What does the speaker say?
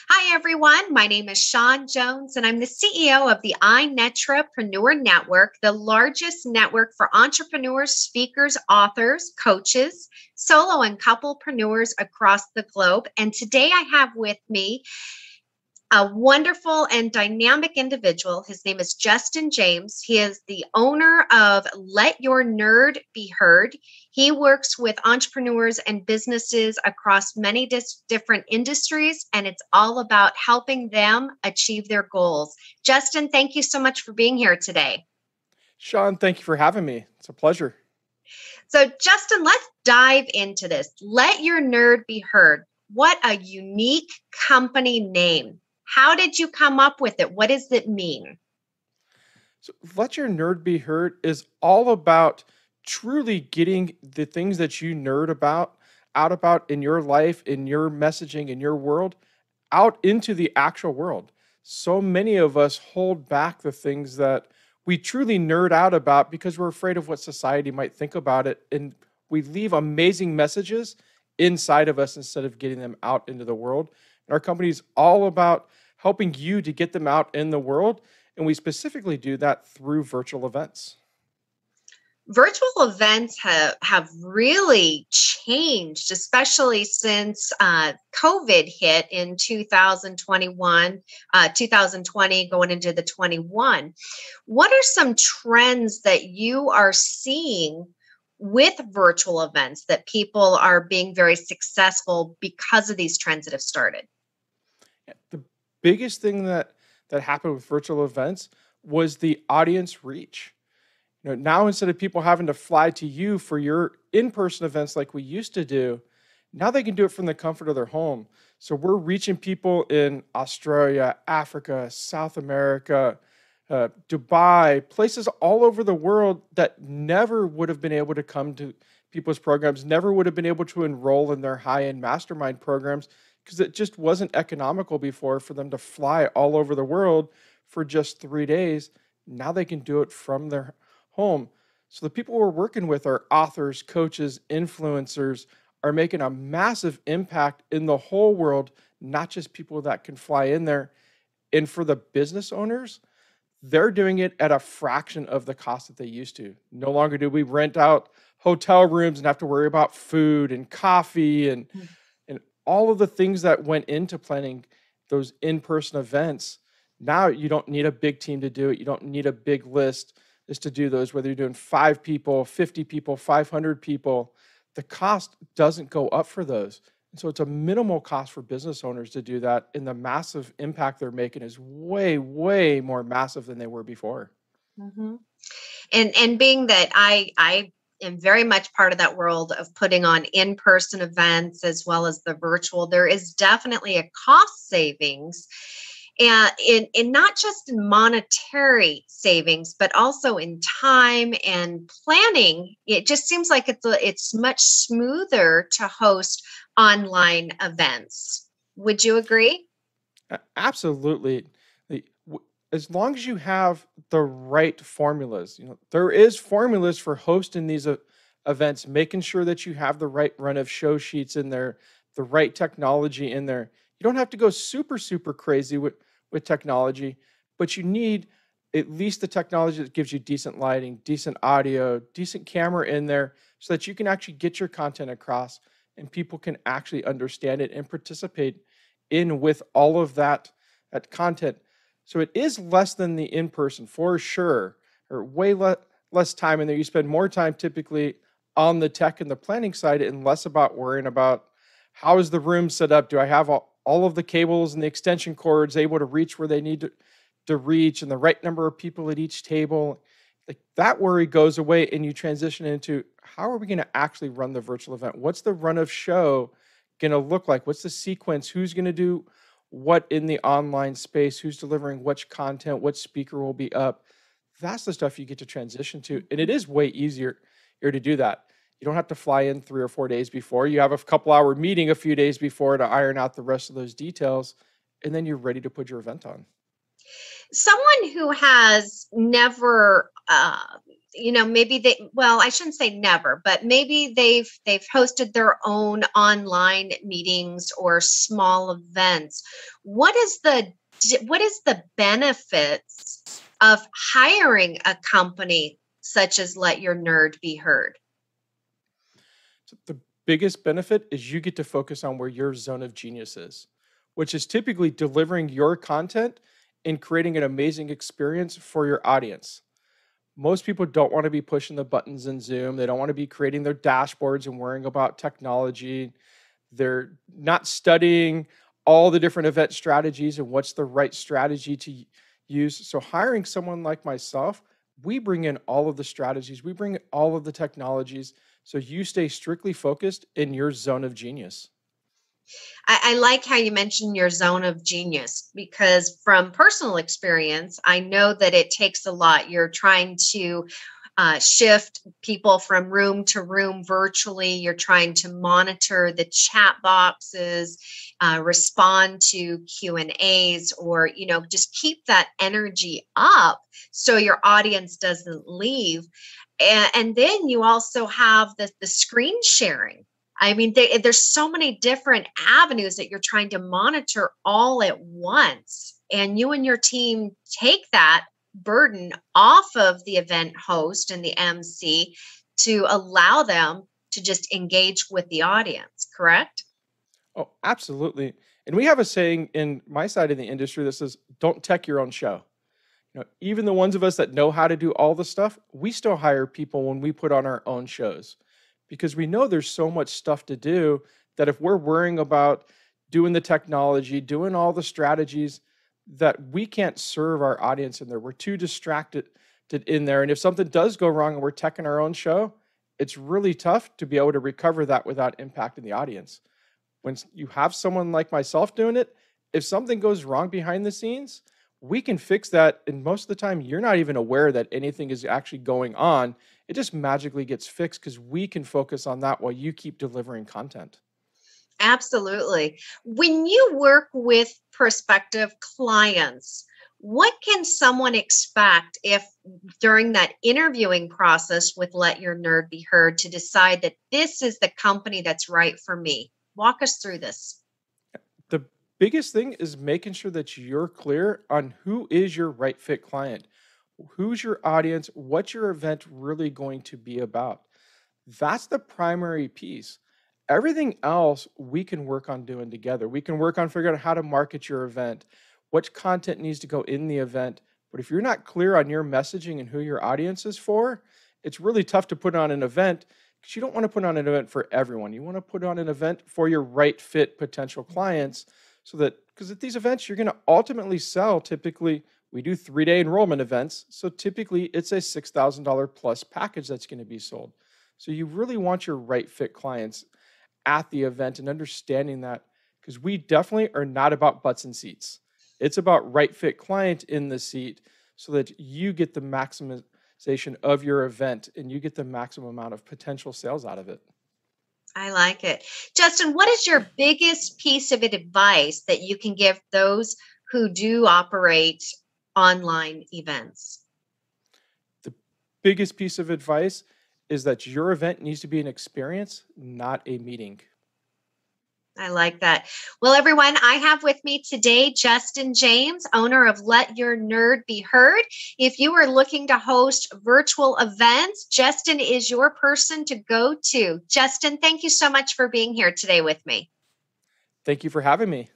Hi, everyone. My name is Sean Jones, and I'm the CEO of the iNetrapreneur Network, the largest network for entrepreneurs, speakers, authors, coaches, solo and couplepreneurs across the globe. And today I have with me a wonderful and dynamic individual. His name is Justin James. He is the owner of Let Your Nerd Be Heard. He works with entrepreneurs and businesses across many different industries, and it's all about helping them achieve their goals. Justin, thank you so much for being here today. Sean, thank you for having me. It's a pleasure. So, Justin, let's dive into this. Let Your Nerd Be Heard. What a unique company name. How did you come up with it? What does it mean? So, Let Your Nerd Be Heard is all about truly getting the things that you nerd about out about in your life, in your messaging, in your world, out into the actual world. So many of us hold back the things that we truly nerd out about because we're afraid of what society might think about it. And we leave amazing messages inside of us instead of getting them out into the world. And our company is all about helping you to get them out in the world. And we specifically do that through virtual events. Virtual events have really changed, especially since COVID hit in 2021, 2020, going into the 21. What are some trends that you are seeing with virtual events that people are being very successful because of these trends that have started? The biggest thing that happened with virtual events was the audience reach. Now instead of people having to fly to you for your in-person events like we used to do, now they can do it from the comfort of their home. So we're reaching people in Australia, Africa, South America, Dubai, places all over the world that never would have been able to come to people's programs, never would have been able to enroll in their high-end mastermind programs because it just wasn't economical before for them to fly all over the world for just 3 days. Now they can do it from their home. So the people we're working with are authors, coaches, influencers, are making a massive impact in the whole world, not just people that can fly in there. And for the business owners, they're doing it at a fraction of the cost that they used to. No longer do we rent out hotel rooms and have to worry about food and coffee and all of the things that went into planning those in-person events. Now you don't need a big team to do it. You don't need a big list just to do those, whether you're doing 5 people, 50 people, 500 people. The cost doesn't go up for those. And so it's a minimal cost for business owners to do that. And the massive impact they're making is way, way more massive than they were before. Mhm. And being that I am very much part of that world of putting on in-person events as well as the virtual, there is definitely a cost savings, and in not just in monetary savings, but also in time and planning. It just seems like it's much smoother to host online events. Would you agree? Absolutely. As long as you have the right formulas, there is formulas for hosting these events, making sure that you have the right run of show sheets in there, the right technology in there. You don't have to go super, super crazy with technology, but you need at least the technology that gives you decent lighting, decent audio, decent camera in there so that you can actually get your content across and people can actually understand it and participate in with all of that content. So it is less than the in-person for sure, or less time in there. You spend more time typically on the tech and the planning side and less about worrying about how is the room set up? Do I have all of the cables and the extension cords able to reach where they need to reach and the right number of people at each table? Like that worry goes away and you transition into how are we going to actually run the virtual event? What's the run of show going to look like? What's the sequence? Who's going to do what in the online space? Who's delivering which content? What speaker will be up? That's the stuff you get to transition to. And it is way easier here to do that. You don't have to fly in 3 or 4 days before. You have a couple-hour meeting a few days before to iron out the rest of those details. And then you're ready to put your event on. Someone who has never maybe well, I shouldn't say never, but maybe they've hosted their own online meetings or small events. What is the benefits of hiring a company such as Let Your Nerd Be Heard? So the biggest benefit is you get to focus on where your zone of genius is, which is typically delivering your content and creating an amazing experience for your audience. Most people don't want to be pushing the buttons in Zoom. They don't want to be creating their dashboards and worrying about technology. They're not studying all the different event strategies and what's the right strategy to use. So hiring someone like myself, we bring in all of the strategies, we bring in all of the technologies, so you stay strictly focused in your zone of genius. I like how you mentioned your zone of genius, because from personal experience, I know that it takes a lot. You're trying to shift people from room to room virtually. You're trying to monitor the chat boxes, respond to Q&As, or just keep that energy up so your audience doesn't leave. And then you also have the screen sharing. I mean, there's so many different avenues that you're trying to monitor all at once. And you and your team take that burden off of the event host and the MC to allow them to just engage with the audience, correct? Oh, absolutely. And we have a saying in my side of the industry that says, don't tech your own show. Even the ones of us that know how to do all the stuff, we still hire people when we put on our own shows, because we know there's so much stuff to do that if we're worrying about doing the technology, doing all the strategies, that we can't serve our audience in there. We're too distracted in there. And if something does go wrong and we're teching our own show, it's really tough to be able to recover that without impacting the audience. When you have someone like myself doing it, if something goes wrong behind the scenes, we can fix that. And most of the time, you're not even aware that anything is actually going on. It just magically gets fixed because we can focus on that while you keep delivering content. Absolutely. When you work with prospective clients, what can someone expect if during that interviewing process with Let Your Nerd Be Heard to decide that this is the company that's right for me? Walk us through this. The biggest thing is making sure that you're clear on who is your right fit client. Who's your audience? What's your event really going to be about? That's the primary piece. Everything else we can work on doing together. We can work on figuring out how to market your event, what content needs to go in the event. But if you're not clear on your messaging and who your audience is for, it's really tough to put on an event, because you don't want to put on an event for everyone. You want to put on an event for your right fit potential clients, so that, because at these events, you're going to ultimately sell. Typically, we do 3-day enrollment events. So typically it's a $6,000 plus package that's going to be sold. So you really want your right fit clients at the event, and understanding that, because we definitely are not about butts and seats. It's about right fit client in the seat, so that you get the maximization of your event and you get the maximum amount of potential sales out of it. I like it. Justin, what is your biggest piece of advice that you can give those who do operate online events? The biggest piece of advice is that your event needs to be an experience, not a meeting. I like that. Well, everyone, I have with me today Justin James, owner of Let Your Nerd Be Heard. If you are looking to host virtual events, Justin is your person to go to. Justin, thank you so much for being here today with me. Thank you for having me.